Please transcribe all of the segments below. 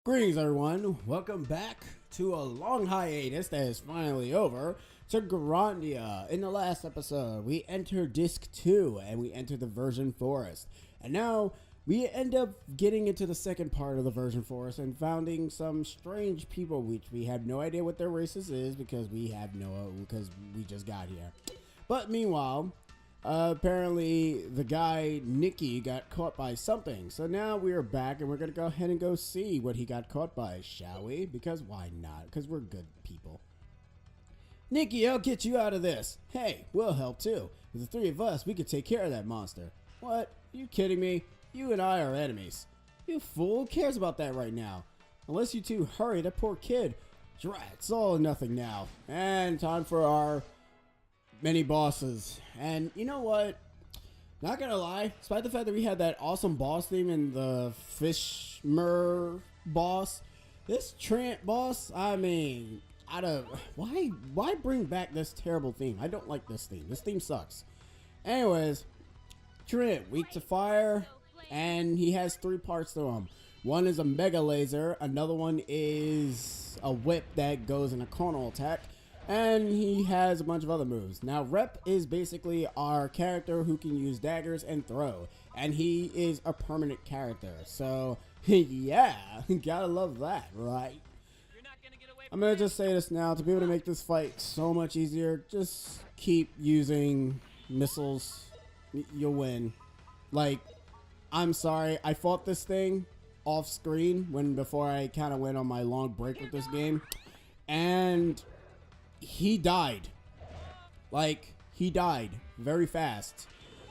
Greetings, everyone. Welcome back to a long hiatus that is finally over to Grandia. In the last episode, we entered Disc 2 and we entered the Virgin Forest. And now we end up getting into the second part of the Virgin Forest and finding some strange people, which we have no idea what their races is because we just got here. But meanwhile, apparently the guy Nicky got caught by something, so now we are back and we're gonna go ahead and go see what he got caught by, shall we? Because why not? Because we're good people. Nicky, I'll get you out of this. Hey, we'll help too. With the three of us, we could take care of that monster. What? Are you kidding me? You and I are enemies. You fool, who cares about that right now? Unless you two hurry, that poor kid. Drat, it's all or nothing now. And time for our many bosses. And you know what? Not gonna lie, despite the fact that we had that awesome boss theme in the Fishmer boss, this Trent boss, I mean, why bring back this terrible theme? I don't like this theme. This theme sucks. Anyways, Trent, weak to fire, and he has three parts to him. One is a mega laser, another one is a whip that goes in a conal attack, and he has a bunch of other moves. Now, Rapp is basically our character who can use daggers and throw. And he is a permanent character. So, yeah, gotta love that, right? I'm gonna just say this now. To be able to make this fight so much easier, just keep using missiles. You'll win. Like, I'm sorry. I fought this thing off screen before I kind of went on my long break with this game. And he died. Like, he died very fast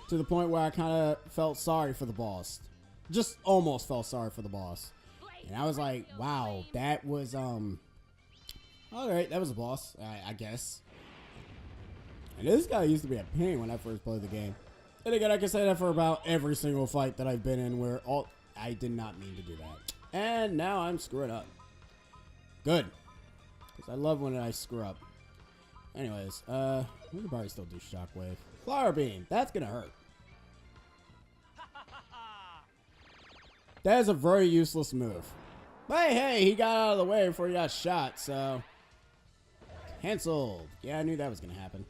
to the point where I kind of felt sorry for the boss. Just almost felt sorry for the boss. And I was like, wow, that was, alright, that was a boss, I guess. And this guy used to be a pain when I first played the game. And again, I can say that for about every single fight that I've been in where I did not mean to do that. And now I'm screwing up. Good. Because I love when I screw up. Anyways, we can probably still do Shockwave. Flower Beam, that's gonna hurt. That is a very useless move. But hey, he got out of the way before he got shot, so canceled. Yeah, I knew that was gonna happen.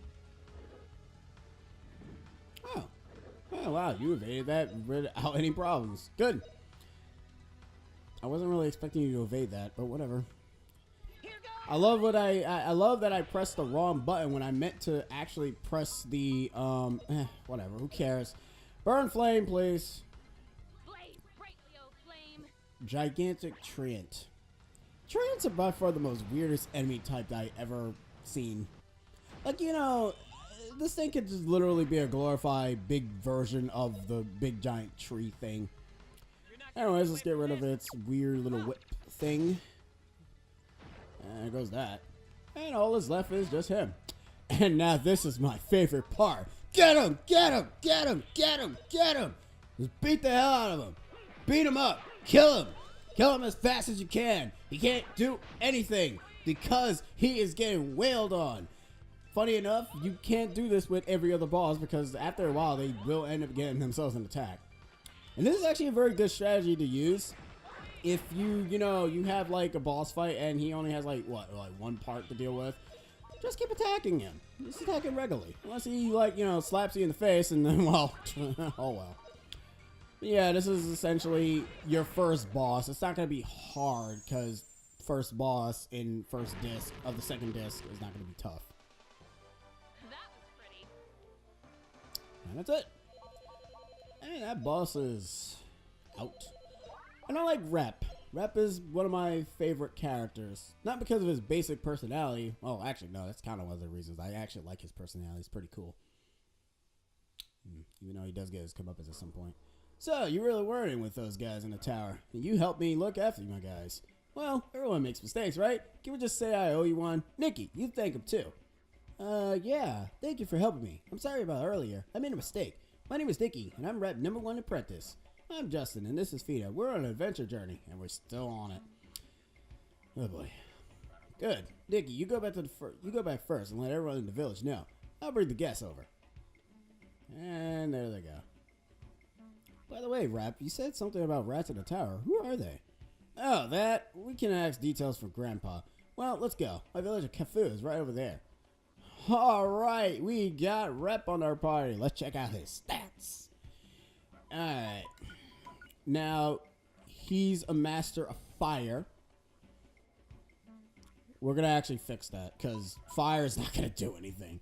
Oh, wow, you evaded that without any problems. Good. I wasn't really expecting you to evade that, but whatever. I love I love that I pressed the wrong button when I meant to actually press the whatever, who cares. Burn flame, please. Gigantic Trent. Trents are by far the most weirdest enemy type that I ever seen. Like, you know, this thing could just literally be a glorified big version of the big giant tree thing. Anyways, let's get rid of its weird little whip thing. And there goes that. And all that's left is just him. And now this is my favorite part. Get him! Get him! Get him! Get him! Get him! Just beat the hell out of him. Beat him up. Kill him. Kill him as fast as you can. He can't do anything because he is getting wailed on. Funny enough, you can't do this with every other boss because after a while they will end up getting themselves an attack. And this is actually a very good strategy to use. If you have like a boss fight and he only has like one part to deal with, just keep attacking him. Just attack him regularly. Unless he slaps you in the face and then, well, oh well. But yeah, this is essentially your first boss. It's not going to be hard because first boss in first disc of the second disc is not going to be tough. That was pretty. And that's it. And that boss is out. I don't like Rapp. Rapp is one of my favorite characters. Not because of his basic personality. Oh, actually, no, that's kind of one of the reasons. I actually like his personality. It's pretty cool. Even though he does get his comeuppance at some point. So, you really were in with those guys in the tower. And you helped me look after you, my guys. Well, everyone makes mistakes, right? Can we just say I owe you one? Nicky, you thank him too. Yeah. Thank you for helping me. I'm sorry about earlier. I made a mistake. My name is Nicky, and I'm Rapp #1 apprentice. I'm Justin, and this is Fita. We're on an adventure journey, and we're still on it. Oh boy. Good. Nicky, you go back first and let everyone in the village know. I'll bring the guests over. And there they go. By the way, Rapp, you said something about rats in the tower. Who are they? Oh, that? We can ask details from Grandpa. Well, let's go. My village of Cafu is right over there. Alright, we got Rapp on our party. Let's check out his stats. Alright. Now, he's a master of fire. We're going to actually fix that, because fire is not going to do anything.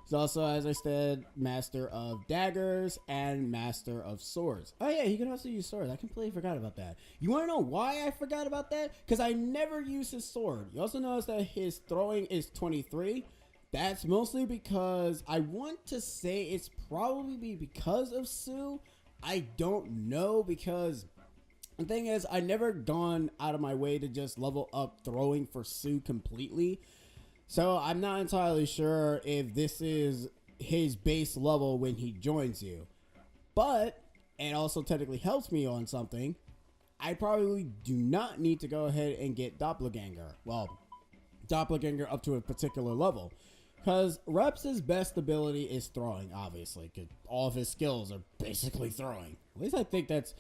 He's also, as I said, master of daggers and master of swords. Oh yeah, he can also use swords. I completely forgot about that. You want to know why I forgot about that? Because I never use his sword. You also notice that his throwing is 23. That's mostly because I want to say it's probably because of Sue. I don't know, because the thing is, I never gone out of my way to just level up throwing for Sue completely. So I'm not entirely sure if this is his base level when he joins you. But it also technically helps me on something. I probably do not need to go ahead and get Doppelganger. Well, Doppelganger up to a particular level. Because Rapp's best ability is throwing, obviously. Because all of his skills are basically throwing. At least I think that's...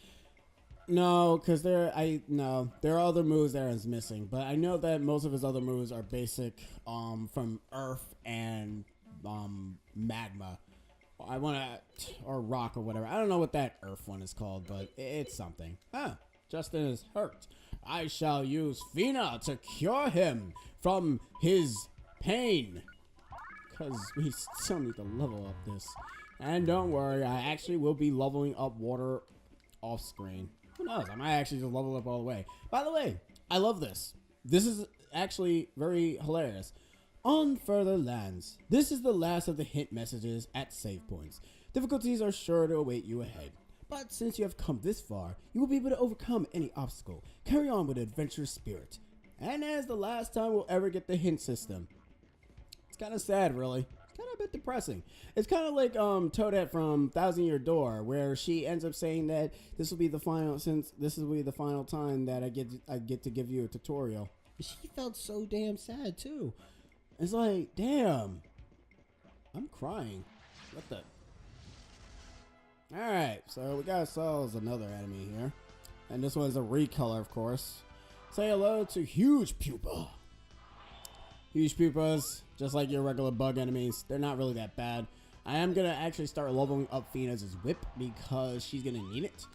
No, because there are other moves that is missing, but I know that most of his other moves are basic from Earth and Magma. Or Rock or whatever. I don't know what that Earth one is called, but it's something. Justin is hurt. I shall use Fina to cure him from his pain. Because we still need to level up this. And don't worry, I actually will be leveling up water off screen. Who knows? I might actually just level up all the way. By the way, I love this. This is actually very hilarious. On further lands, this is the last of the hint messages at save points. Difficulties are sure to await you ahead. But since you have come this far, you will be able to overcome any obstacle. Carry on with adventurous spirit. And as the last time we'll ever get the hint system. It's kind of sad, really. Kind of a bit depressing. It's kind of like Toadette from Thousand Year Door, where she ends up saying that this will be the final time that I get to give you a tutorial. She felt so damn sad too. It's like, damn, I'm crying. What the? All right, so we got ourselves another enemy here, and this one's a recolor, of course. Say hello to Huge Pupa. Huge pupas, just like your regular bug enemies, they're not really that bad. I am going to actually start leveling up Fina's whip because she's going to need it.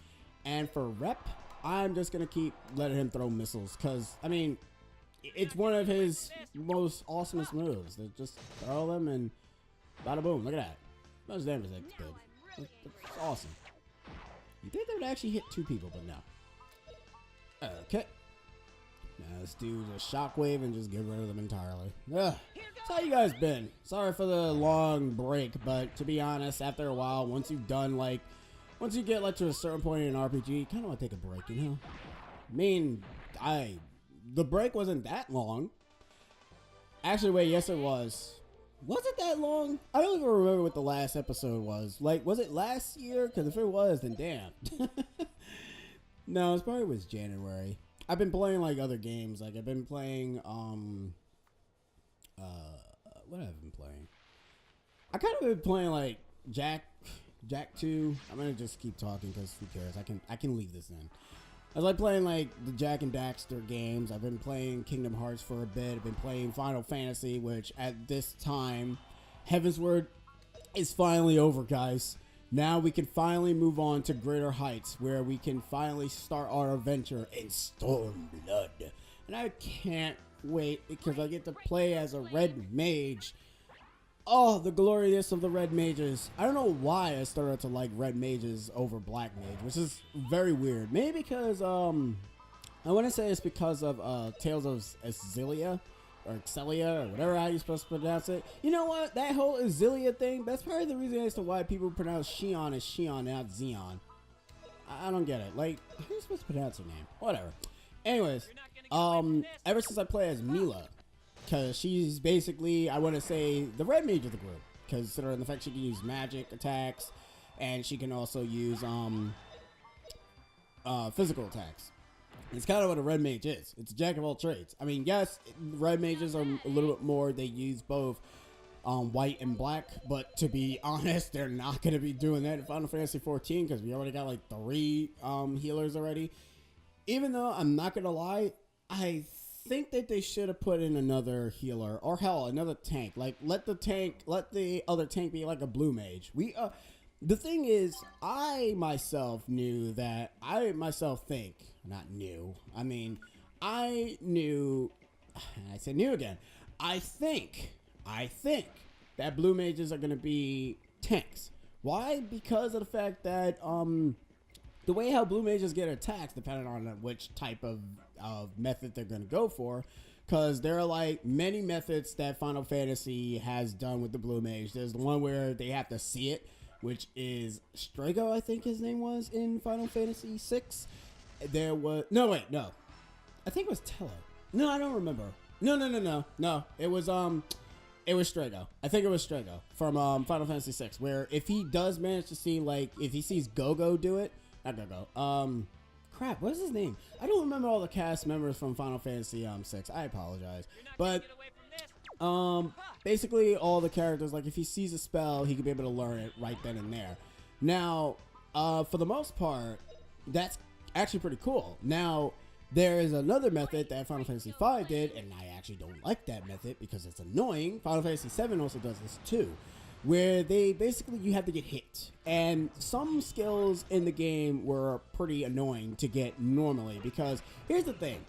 And for Rapp, I'm just going to keep letting him throw missiles because, I mean, it's one of his most awesomest moves. They just throw them and bada boom, look at that. How much damage that did. That's awesome. You think they would actually hit two people, but no. Okay. Now let's do the shockwave and just get rid of them entirely. Ugh. So how you guys been? Sorry for the long break, but to be honest, after a while, once you get like to a certain point in an RPG, you kind of want to take a break, you know? I mean, the break wasn't that long. Actually, wait, yes it was. Was it that long? I don't even remember what the last episode was. Like, was it last year? Because if it was, then damn. No, it probably was January. I've been playing like other games. Like I've been playing what have I been playing? I kind of been playing like Jack 2. I'm gonna just keep talking because who cares? I can leave this in. I was like playing like the Jack and Daxter games. I've been playing Kingdom Hearts for a bit. I've been playing Final Fantasy, which at this time, Heavensward is finally over, guys. Now we can finally move on to greater heights where we can finally start our adventure in Stormblood. And I can't wait because I get to play as a red mage. Oh, the gloriousness of the red mages. I don't know why I started to like red mages over black mage, which is very weird. Maybe because, I want to say it's because of Tales of Xillia. Or Excelia, or whatever how you're supposed to pronounce it. You know what? That whole Xillia thing, that's probably the reason as to why people pronounce Xion as Xion, not Xeon. I don't get it. Like, how are you supposed to pronounce her name? Whatever. Anyways, ever since I play as Mila, because she's basically, I want to say, the red mage of the group. Considering the fact she can use magic attacks, and she can also use physical attacks. It's kind of what a red mage is. It's a jack of all trades. I mean, yes, red mages are a little bit more. They use both white and black. But to be honest, they're not going to be doing that in Final Fantasy 14 because we already got like 3 healers already. even though I'm not gonna lie, I think that they should have put in another healer, or hell, another tank. Like, let the other tank be like a blue mage. The thing is, I myself think, not knew, I mean, I knew, and I said new again, I think that blue mages are going to be tanks. Why? Because of the fact that, the way how blue mages get attacked, depending on which type of method they're going to go for, because there are like many methods that Final Fantasy has done with the blue mage. There's the one where they have to see it, which is Strago, I think his name was in Final Fantasy 6. There was no. I think it was Tello. No, I don't remember. No. It was Strago. I think it was Strago from Final Fantasy 6, where if he does manage to see, like, if he sees Go-Go do it, not Go-Go. Crap, what is his name? I don't remember all the cast members from Final Fantasy 6. I apologize. But basically all the characters, like if he sees a spell, he could be able to learn it right then and there. Now, for the most part, that's actually pretty cool. Now, there is another method that Final Fantasy V did, and I actually don't like that method because it's annoying. Final Fantasy VII also does this too, where you have to get hit. And some skills in the game were pretty annoying to get normally, because here's the thing.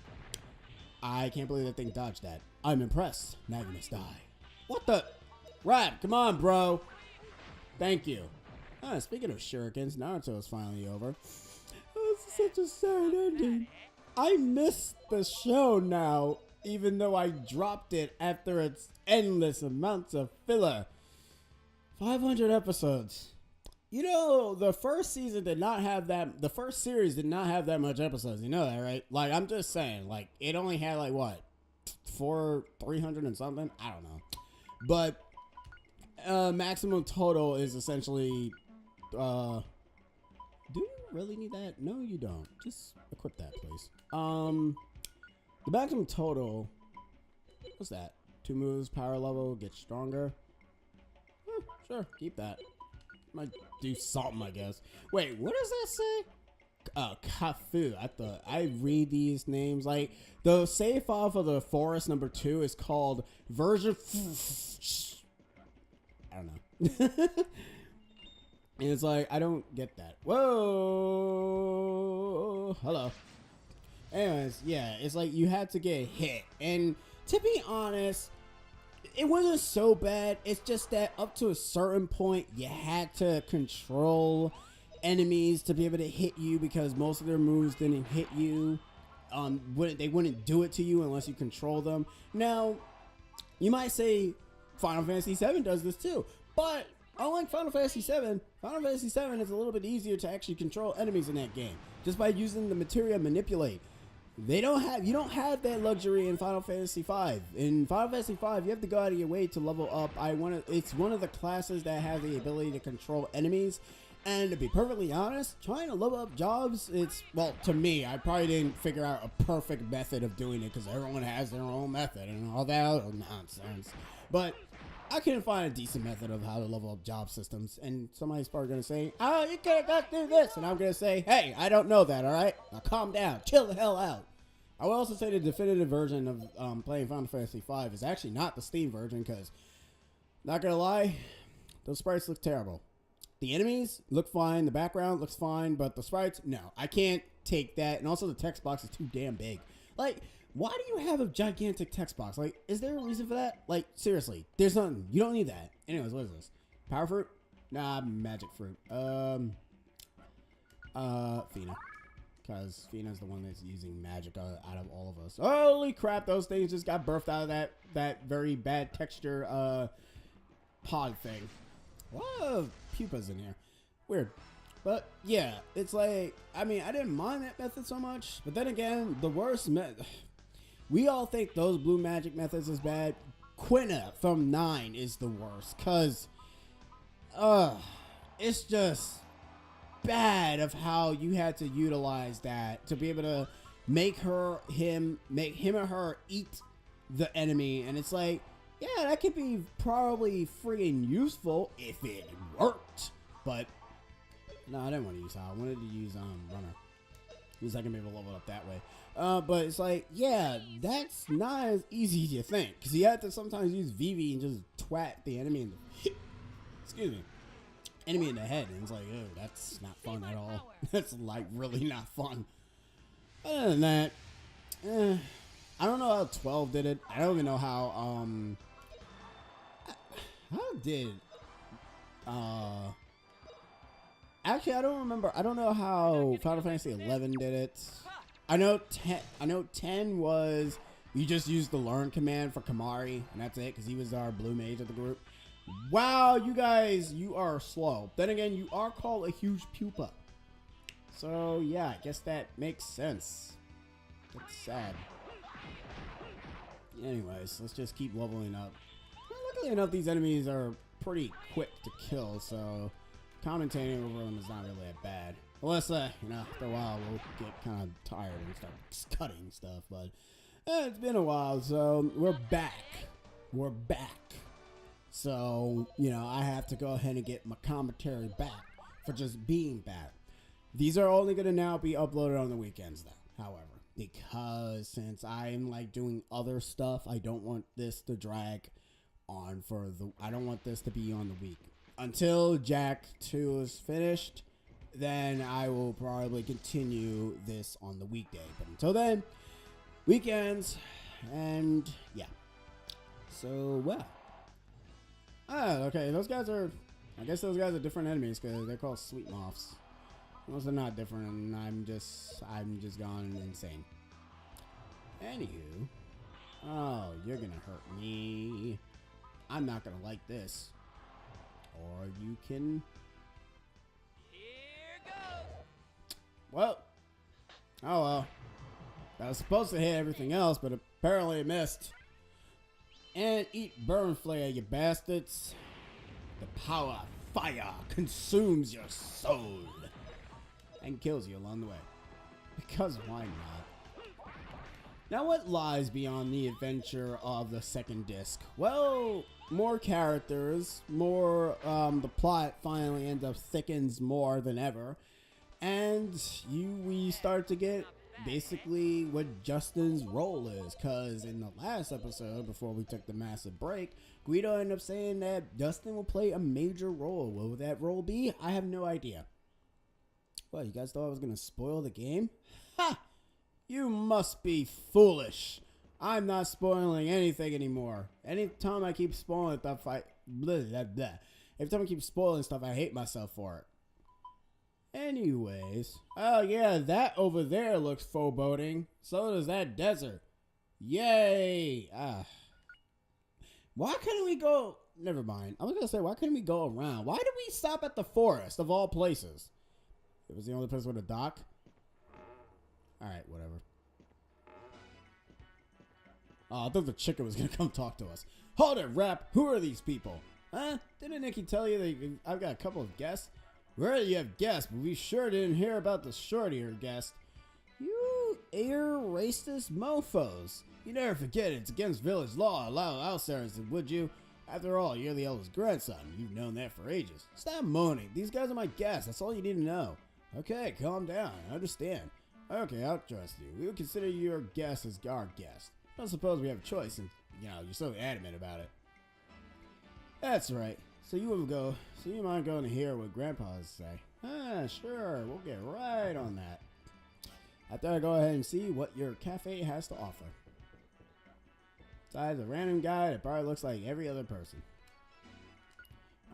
I can't believe that thing dodged that. I'm impressed. Now you must die. What the? Rapp, come on, bro. Thank you. Speaking of shurikens, Naruto is finally over. Oh, this is such a sad ending. I miss the show now, even though I dropped it after its endless amounts of filler. 500 episodes. You know, the first season did not have that. The first series did not have that much episodes. You know that, right? Like, I'm just saying, like, it only had, like, what? 300 and something? I don't know. But, maximum total is essentially, do you really need that? No, you don't. Just equip that, please. The maximum total, what's that? 2 moves, power level, get stronger. Sure, keep that. Might do something, I guess. Wait, what does that say? Cafu. I read these names like the save file for the forest number 2 is called version. I don't know. And it's like, I don't get that. Whoa, hello. Anyways, yeah, it's like you had to get hit, and to be honest, it wasn't so bad. It's just that up to a certain point, you had to control enemies to be able to hit you, because most of their moves didn't hit you. They wouldn't do it to you unless you control them. Now, you might say Final Fantasy VII does this too, but unlike Final Fantasy VII is a little bit easier to actually control enemies in that game, just by using the materia manipulate. You don't have that luxury in Final Fantasy V. In Final Fantasy V, you have to go out of your way to level up. It's one of the classes that has the ability to control enemies. And to be perfectly honest, trying to level up jobs, to me, I probably didn't figure out a perfect method of doing it, because everyone has their own method and all that other nonsense. But I couldn't find a decent method of how to level up job systems. And somebody's probably going to say, oh, you could have got to do this. And I'm going to say, hey, I don't know that, all right? Now calm down. Chill the hell out. I will also say the definitive version of playing Final Fantasy V is actually not the Steam version, because, not going to lie, those sprites look terrible. The enemies look fine, the background looks fine, but the sprites, no. I can't take that, and also the text box is too damn big. Like, why do you have a gigantic text box? Like, is there a reason for that? Like, seriously, there's nothing. You don't need that. Anyways, what is this? Power fruit? Nah, magic fruit. Fina. Because Fina's the one that's using magic out of all of us. Holy crap, those things just got birthed out of that very bad texture pod thing. A lot of pupas in here. Weird. But yeah, it's like, I mean, I didn't mind that method so much. But then again, the worst method, we all think those blue magic methods is bad. Quina from 9 is the worst. Because, it's just bad of how you had to utilize that to be able to make him or her eat the enemy. And it's like, yeah, that could be probably freaking useful if it worked. But no, I didn't want to use Hal. I wanted to use Runner. He's not gonna be able to level up that way. But it's like, yeah, that's not as easy as you think. Because you have to sometimes use Vivi and just twat the enemy in the excuse me, enemy in the head. And it's like, oh, that's not fun at all. That's like really not fun. Other than that, I don't know how 12 did it. I don't even know how did actually I don't remember. I don't know how Final Fantasy 11 did it. I know 10 was you just used the learn command for Kamari and that's it because he was our blue mage of the group. Wow, you guys, you are slow. Then again, you are called a huge pupa. So yeah, I guess that makes sense. That's sad. Anyways, let's just keep leveling up. Well, luckily enough, these enemies are pretty quick to kill, so commentating over them is not really that bad. Unless, after a while we'll get kind of tired and start cutting stuff, but it's been a while, so we're back. We're back. So, I have to go ahead and get my commentary back for just being back. These are only going to now be uploaded on the weekends, though, however. Because since I'm doing other stuff, I don't want this to drag on I don't want this to be on the week. Until Jack 2 is finished, then I will probably continue this on the weekday. But until then, weekends, and yeah. So, well. Okay, I guess those guys are different enemies because they're called sweet moths. Those are not different, and I'm just gone insane. Anywho, oh, you're gonna hurt me. I'm not gonna like this. Or you can. Here goes. Well. Oh well. I was supposed to hit everything else, but apparently it missed. And eat burn flare, you bastards. The power of fire consumes your soul. And kills you along the way. Because why not? Now what lies beyond the adventure of the second disc? Well, more characters, more, the plot finally ends up thickens more than ever. And we start to get basically what Justin's role is. Because in the last episode, before we took the massive break, Guido ended up saying that Justin will play a major role. What will that role be? I have no idea. What, you guys thought I was going to spoil the game? Ha! You must be foolish. I'm not spoiling anything anymore. Anytime I keep spoiling stuff, blah, blah, blah. Every time I keep spoiling stuff, I hate myself for it. Anyways. Oh, yeah, that over there looks foreboding. So does that desert. Yay! Why couldn't we go... Never mind. I was going to say, why couldn't we go around? Why did we stop at the forest, of all places? It was the only place with a dock? Alright, whatever. Oh, I thought the chicken was gonna come talk to us. Hold it, Rapp! Who are these people? Huh? Didn't Nicky tell you that I've got a couple of guests? Well, you have guests, but we sure didn't hear about the shortier guest. You air racist mofos. You never forget it's against village law to allow outsiders, would you? After all, you're the eldest grandson. You've known that for ages. Stop moaning. These guys are my guests. That's all you need to know. Okay, calm down. I understand. Okay, I'll trust you. We would consider your guest as our guest. I don't suppose we have a choice since, you're so adamant about it. That's right. So you mind going to hear what Grandpa has to say? Sure. We'll get right on that. After I go ahead and see what your cafe has to offer. Besides a random guy that probably looks like every other person.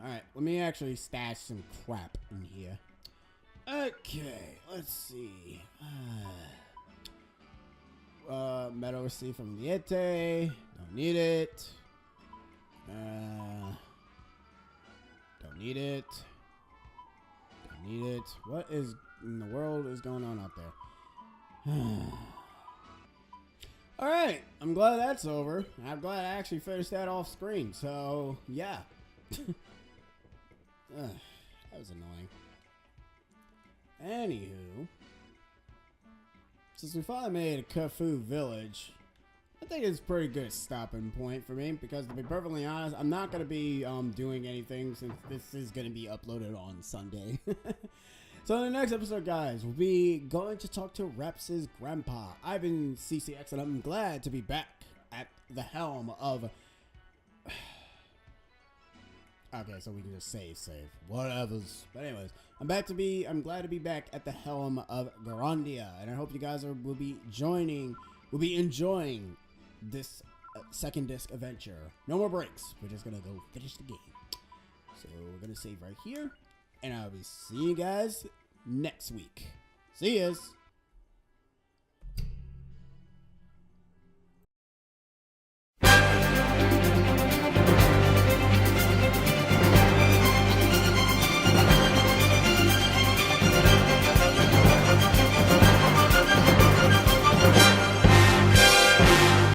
Alright, let me actually stash some crap in here. Okay, let's see. Metal receipt from Liete. Don't need it. Don't need it. Don't need it. What is in the world is going on out there? Alright, I'm glad that's over. I'm glad I actually finished that off screen. So, yeah. That was annoying. Anywho, since we finally made a Cafu Village, I think it's a pretty good stopping point for me because, to be perfectly honest, I'm not going to be doing anything since this is going to be uploaded on Sunday. So in the next episode, guys, we'll be going to talk to Rapp's grandpa. I've been CCX, and I'm glad to be back at the helm of... Okay, so we can just save. Whatever's. But anyways, I'm glad to be back at the helm of Grandia, and I hope you guys will be enjoying this second disc adventure. No more breaks. We're just gonna go finish the game. So we're gonna save right here, and I'll be seeing you guys next week. See yas.